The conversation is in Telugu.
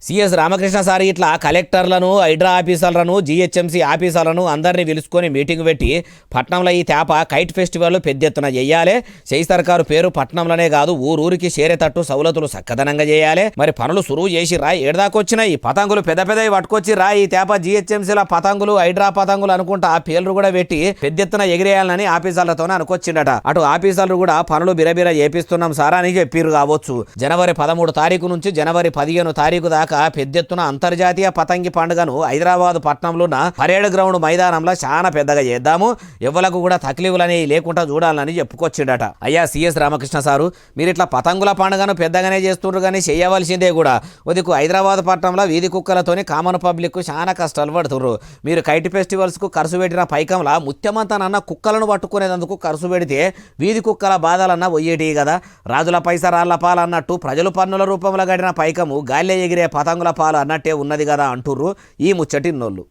సిఎస్ రామకృష్ణ సార్ ఇట్లా కలెక్టర్లను హైడ్రా ఆఫీసర్లను జిహెచ్ఎంసీ ఆఫీసర్లను అందరినీ పిలుచుకొని మీటింగ్ పెట్టి పట్నంలో ఈ తేప కైట్ ఫెస్టివల్ పెద్ద ఎత్తున చేయాలి. చేయి సర్కారు పేరు పట్నంలోనే కాదు ఊరూరికి చేరేటట్టు సౌలతులు చక్కదనంగా చేయాలి. మరి పనులు సురువు చేసిరా ఏడాకొచ్చినాయి పతంగులు పెద్ద పెద్దవి పట్టుకొచ్చిరా ఈ తేప జిహెచ్ఎంసీల పతంగులు హైడ్రా పతంగులు అనుకుంటా పేర్లు కూడా పెట్టి పెద్ద ఎత్తున ఎగిరేయాలని ఆఫీసర్లతోనే అనుకొచ్చిండట. అటు ఆఫీసర్లు కూడా పనులు బిరబిర చేపిస్తున్నాం సారా అని చెప్పిర్రు కావచ్చు. జనవరి 13 తారీఖు నుంచి జనవరి 15 తారీఖు దాకా పెద్ద ఎత్తున అంతర్జాతీయ పతంగి పండుగను హైదరాబాద్ పట్టణంలో ఉన్న పరేడ్ గ్రౌండ్ మైదానంలో చాలా పెద్దగా చేద్దాము, ఎవ్వలకు కూడా తక్లీఫులని లేకుండా చూడాలని చెప్పుకొచ్చిండట. అయ్యా సిఎస్ రామకృష్ణ సారు, మీరు ఇట్లా పతంగుల పండుగను పెద్దగానే చేస్తుండ్రు కానీ చేయవలసిందే కూడా. ఉదికు హైదరాబాద్ పట్టణంలో వీధి కుక్కలతోని కామన్ పబ్లిక్ చాలా కష్టాలు పడుతుర్రు. మీరు కైట్ ఫెస్టివల్స్ కు ఖర్చు పెట్టిన పైకంలా ముత్యమంతానన్న కుక్కలను పట్టుకునేందుకు ఖర్చు పెడితే వీధి కుక్కల బాధలన్నా పోయేటి కదా. రాజుల పైసా రాళ్ల పాలన్నట్టు ప్రజలు పన్నుల రూపంలో గడిన పైకము గాలిలో ఎగిరే పతంగుల పాలు అన్నట్టే ఉన్నది కదా అంటుర్రు ఈ ముచ్చటిన్నోళ్ళు.